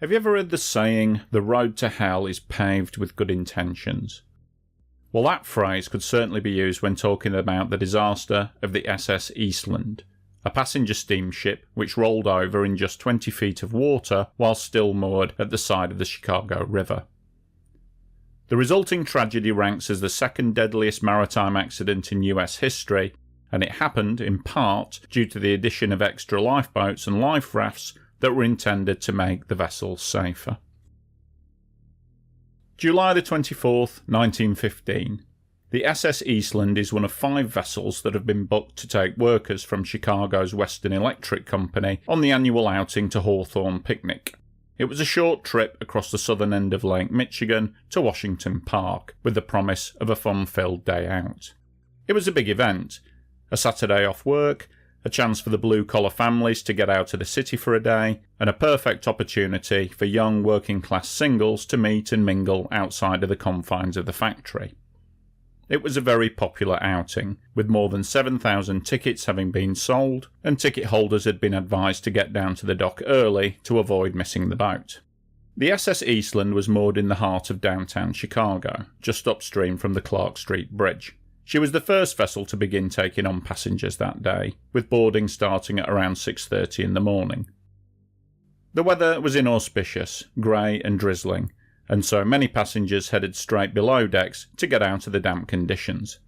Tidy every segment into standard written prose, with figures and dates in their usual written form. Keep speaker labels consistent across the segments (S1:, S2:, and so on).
S1: Have you ever heard the saying, the road to hell is paved with good intentions? Well, that phrase could certainly be used when talking about the disaster of the SS Eastland, a passenger steamship which rolled over in just 20 feet of water while still moored at the side of the Chicago River. The resulting tragedy ranks as the second deadliest maritime accident in US history, and it happened in part due to the addition of extra lifeboats and life rafts that were intended to make the vessel safer. July the 24th, 1915. The SS Eastland is one of 5 vessels that have been booked to take workers from Chicago's Western Electric Company on the annual outing to Hawthorne Picnic. It was a short trip across the southern end of Lake Michigan to Washington Park, with the promise of a fun-filled day out. It was a big event, a Saturday off work, a chance for the blue-collar families to get out of the city for a day, and a perfect opportunity for young working-class singles to meet and mingle outside of the confines of the factory. It was a very popular outing, with more than 7,000 tickets having been sold, and ticket holders had been advised to get down to the dock early to avoid missing the boat. The SS Eastland was moored in the heart of downtown Chicago, just upstream from the Clark Street Bridge. She was the first vessel to begin taking on passengers that day, with boarding starting at around 6:30 in the morning. The weather was inauspicious, grey and drizzling, and so many passengers headed straight below decks to get out of the damp conditions.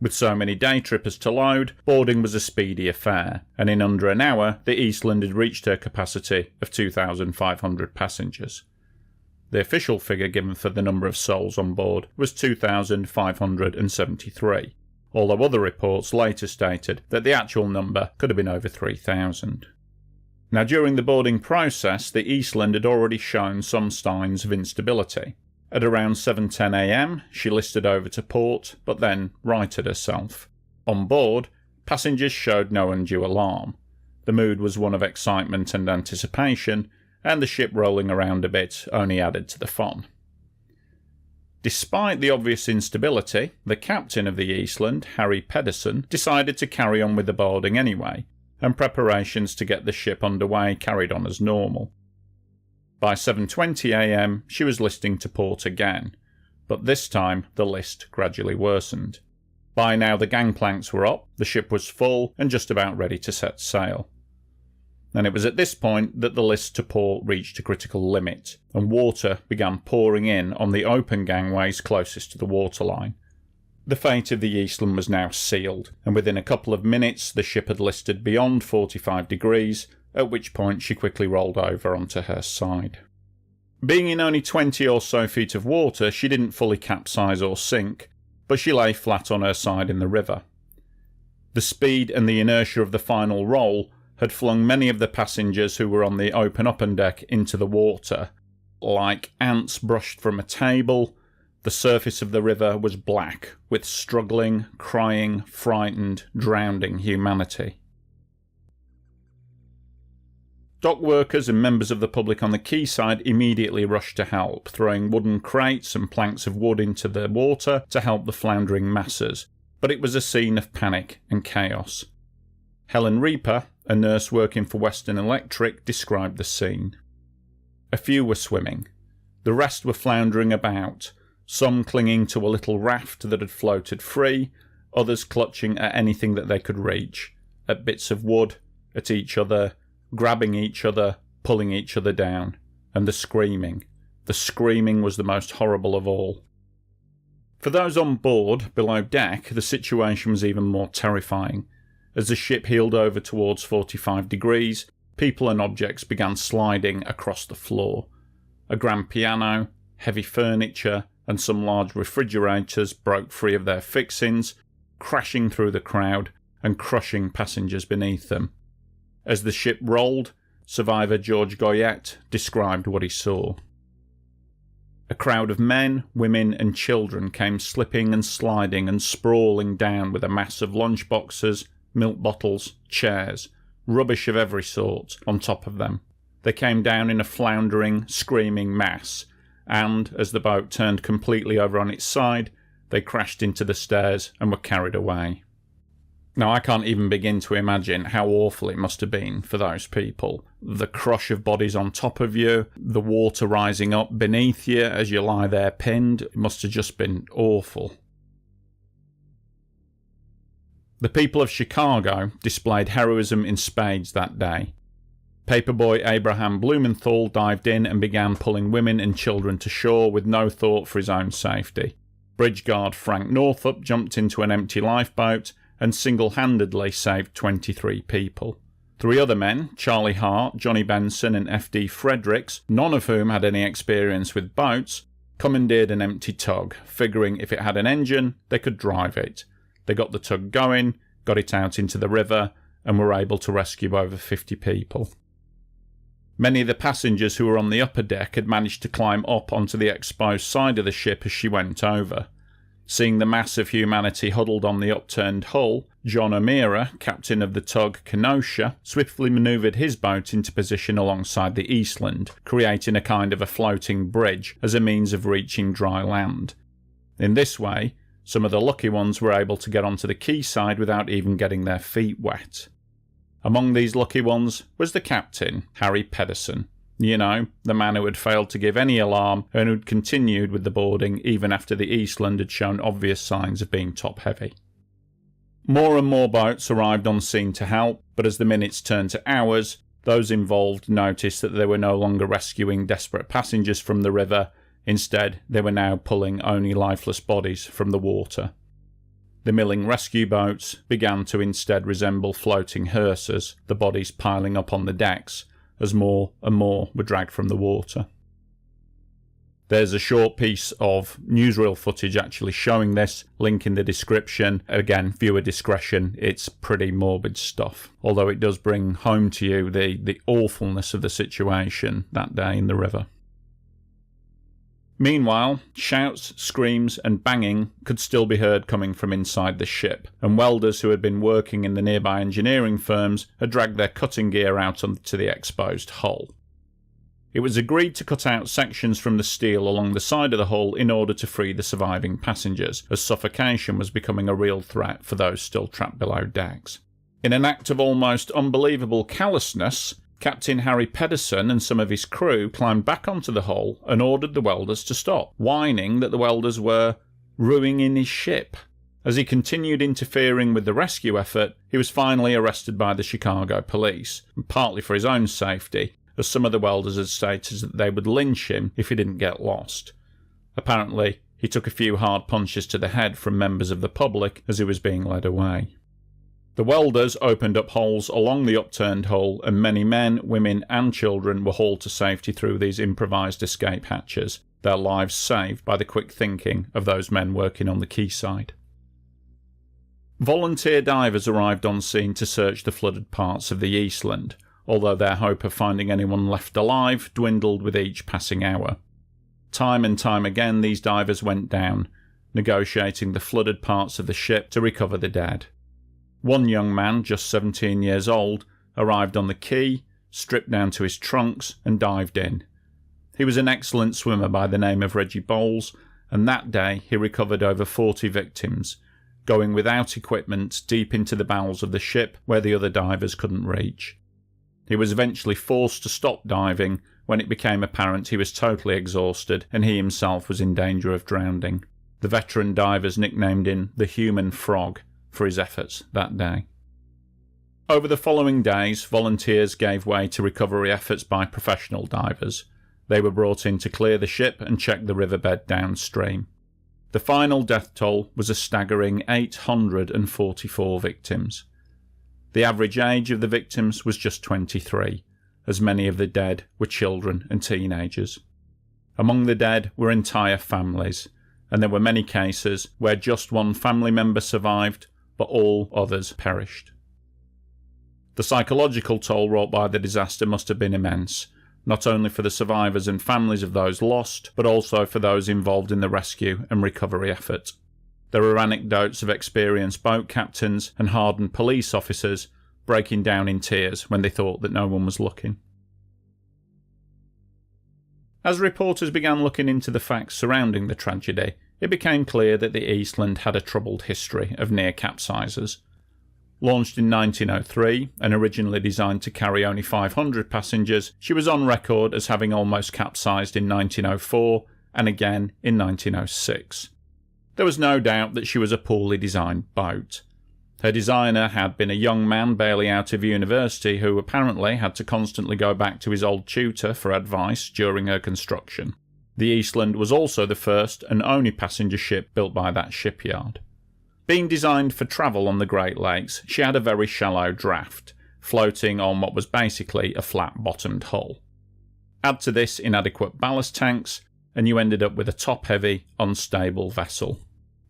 S1: With so many day trippers to load, boarding was a speedy affair, and in under an hour the Eastland had reached her capacity of 2,500 passengers. The official figure given for the number of souls on board was 2,573, although other reports later stated that the actual number could have been over 3,000. Now, during the boarding process, the Eastland had already shown some signs of instability. At around 7:10 a.m, she listed over to port, but then righted herself. On board, passengers showed no undue alarm. The mood was one of excitement and anticipation, and the ship rolling around a bit only added to the fun. Despite the obvious instability, the captain of the Eastland, Harry Pedersen, decided to carry on with the boarding anyway, and preparations to get the ship underway carried on as normal. By 7:20 a.m, she was listing to port again, but this time the list gradually worsened. By now the gangplanks were up, the ship was full and just about ready to set sail. And it was at this point that the list to port reached a critical limit, and water began pouring in on the open gangways closest to the waterline. The fate of the Eastland was now sealed, and within a couple of minutes the ship had listed beyond 45 degrees, at which point she quickly rolled over onto her side. Being in only 20 or so feet of water, she didn't fully capsize or sink, but she lay flat on her side in the river. The speed and the inertia of the final roll had flung many of the passengers who were on the open upper deck into the water. Like ants brushed from a table, the surface of the river was black with struggling, crying, frightened, drowning humanity. Dock workers and members of the public on the quayside immediately rushed to help, throwing wooden crates and planks of wood into the water to help the floundering masses, but it was a scene of panic and chaos. Helen Reaper, a nurse working for Western Electric, described the scene. A few were swimming. The rest were floundering about, some clinging to a little raft that had floated free, others clutching at anything that they could reach, at bits of wood, at each other, grabbing each other, pulling each other down. And the screaming was the most horrible of all. For those on board, below deck, the situation was even more terrifying. As the ship heeled over towards 45 degrees, people and objects began sliding across the floor. A grand piano, heavy furniture, and some large refrigerators broke free of their fixings, crashing through the crowd and crushing passengers beneath them. As the ship rolled, survivor George Goyette described what he saw. A crowd of men, women and children came slipping and sliding and sprawling down with a mass of lunchboxes, milk bottles, chairs, rubbish of every sort on top of them. They came down in a floundering, screaming mass, and, as the boat turned completely over on its side, they crashed into the stairs and were carried away. Now, I can't even begin to imagine how awful it must have been for those people. The crush of bodies on top of you, the water rising up beneath you as you lie there pinned, it must have just been awful. The people of Chicago displayed heroism in spades that day. Paperboy Abraham Blumenthal dived in and began pulling women and children to shore with no thought for his own safety. Bridge guard Frank Northup jumped into an empty lifeboat and single-handedly saved 23 people. 3 other men, Charlie Hart, Johnny Benson and F.D. Fredericks, none of whom had any experience with boats, commandeered an empty tug, figuring if it had an engine, they could drive it. They got the tug going, got it out into the river, and were able to rescue over 50 people. Many of the passengers who were on the upper deck had managed to climb up onto the exposed side of the ship as she went over. Seeing the mass of humanity huddled on the upturned hull, John O'Meara, captain of the tug Kenosha, swiftly manoeuvred his boat into position alongside the Eastland, creating a kind of a floating bridge as a means of reaching dry land. In this way, some of the lucky ones were able to get onto the quayside without even getting their feet wet. Among these lucky ones was the captain, Harry Pedersen. You know, the man who had failed to give any alarm and who'd continued with the boarding even after the Eastland had shown obvious signs of being top-heavy. More and more boats arrived on scene to help, but as the minutes turned to hours, those involved noticed that they were no longer rescuing desperate passengers from the river. Instead, they were now pulling only lifeless bodies from the water. The milling rescue boats began to instead resemble floating hearses, the bodies piling up on the decks, as more and more were dragged from the water. There's a short piece of newsreel footage actually showing this, link in the description. Again, viewer discretion, it's pretty morbid stuff, although it does bring home to you the awfulness of the situation that day in the river. Meanwhile, shouts, screams and banging could still be heard coming from inside the ship, and welders who had been working in the nearby engineering firms had dragged their cutting gear out onto the exposed hull. It was agreed to cut out sections from the steel along the side of the hull in order to free the surviving passengers, as suffocation was becoming a real threat for those still trapped below decks. In an act of almost unbelievable callousness, Captain Harry Pedersen and some of his crew climbed back onto the hull and ordered the welders to stop, whining that the welders were ruining his ship. As he continued interfering with the rescue effort, he was finally arrested by the Chicago police, partly for his own safety, as some of the welders had stated that they would lynch him if he didn't get lost. Apparently, he took a few hard punches to the head from members of the public as he was being led away. The welders opened up holes along the upturned hull, and many men, women and children were hauled to safety through these improvised escape hatches, their lives saved by the quick thinking of those men working on the quayside. Volunteer divers arrived on scene to search the flooded parts of the Eastland, although their hope of finding anyone left alive dwindled with each passing hour. Time and time again these divers went down, negotiating the flooded parts of the ship to recover the dead. One young man, just 17 years old, arrived on the quay, stripped down to his trunks and dived in. He was an excellent swimmer by the name of Reggie Bowles, and that day he recovered over 40 victims, going without equipment deep into the bowels of the ship where the other divers couldn't reach. He was eventually forced to stop diving when it became apparent he was totally exhausted and he himself was in danger of drowning. The veteran divers nicknamed him the Human Frog for his efforts that day. Over the following days, volunteers gave way to recovery efforts by professional divers. They were brought in to clear the ship and check the riverbed downstream. The final death toll was a staggering 844 victims. The average age of the victims was just 23, as many of the dead were children and teenagers. Among the dead were entire families, and there were many cases where just one family member survived, but all others perished. The psychological toll wrought by the disaster must have been immense, not only for the survivors and families of those lost, but also for those involved in the rescue and recovery effort. There are anecdotes of experienced boat captains and hardened police officers breaking down in tears when they thought that no one was looking. As reporters began looking into the facts surrounding the tragedy, it became clear that the Eastland had a troubled history of near capsizes. Launched in 1903 and originally designed to carry only 500 passengers, she was on record as having almost capsized in 1904 and again in 1906. There was no doubt that she was a poorly designed boat. Her designer had been a young man barely out of university who apparently had to constantly go back to his old tutor for advice during her construction. The Eastland was also the first and only passenger ship built by that shipyard. Being designed for travel on the Great Lakes, she had a very shallow draft, floating on what was basically a flat-bottomed hull. Add to this inadequate ballast tanks, and you ended up with a top-heavy, unstable vessel.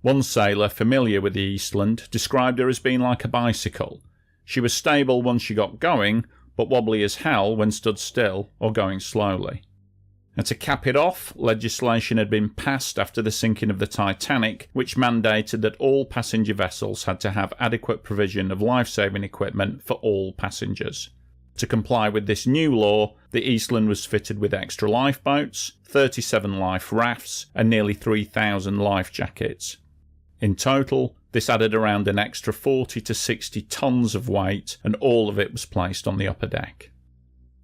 S1: One sailor familiar with the Eastland described her as being like a bicycle. She was stable once she got going, but wobbly as hell when stood still or going slowly. And to cap it off, legislation had been passed after the sinking of the Titanic, which mandated that all passenger vessels had to have adequate provision of life-saving equipment for all passengers. To comply with this new law, the Eastland was fitted with extra lifeboats, 37 life rafts, and nearly 3,000 life jackets. In total, this added around an extra 40 to 60 tons of weight, and all of it was placed on the upper deck.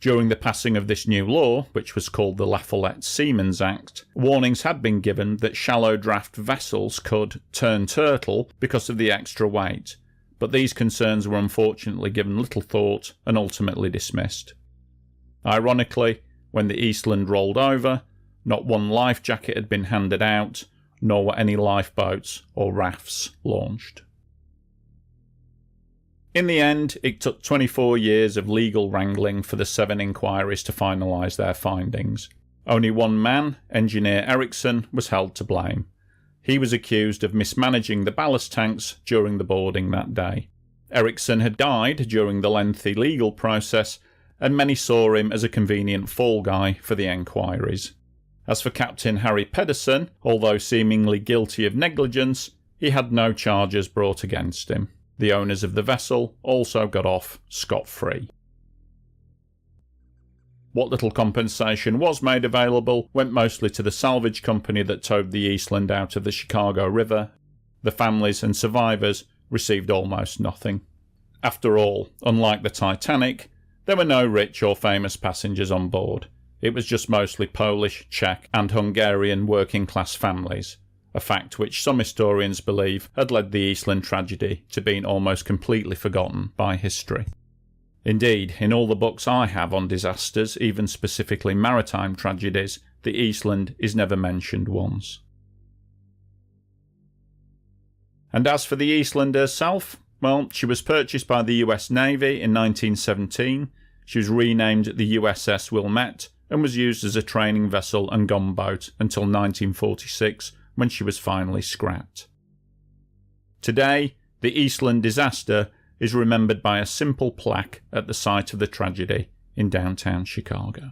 S1: During the passing of this new law, which was called the La Follette Seamen's Act, warnings had been given that shallow draft vessels could turn turtle because of the extra weight, but these concerns were unfortunately given little thought and ultimately dismissed. Ironically, when the Eastland rolled over, not one life jacket had been handed out, nor were any lifeboats or rafts launched. In the end, it took 24 years of legal wrangling for the 7 inquiries to finalise their findings. Only one man, engineer Ericsson, was held to blame. He was accused of mismanaging the ballast tanks during the boarding that day. Ericsson had died during the lengthy legal process, and many saw him as a convenient fall guy for the enquiries. As for Captain Harry Pedersen, although seemingly guilty of negligence, he had no charges brought against him. The owners of the vessel also got off scot-free. What little compensation was made available went mostly to the salvage company that towed the Eastland out of the Chicago River. The families and survivors received almost nothing. After all, unlike the Titanic, there were no rich or famous passengers on board. It was just mostly Polish, Czech and Hungarian working-class families, a fact which some historians believe had led the Eastland tragedy to being almost completely forgotten by history. Indeed, in all the books I have on disasters, even specifically maritime tragedies, the Eastland is never mentioned once. And as for the Eastland herself, well, she was purchased by the US Navy in 1917, she was renamed the USS Wilmette, and was used as a training vessel and gunboat until 1946, when she was finally scrapped. Today, the Eastland disaster is remembered by a simple plaque at the site of the tragedy in downtown Chicago.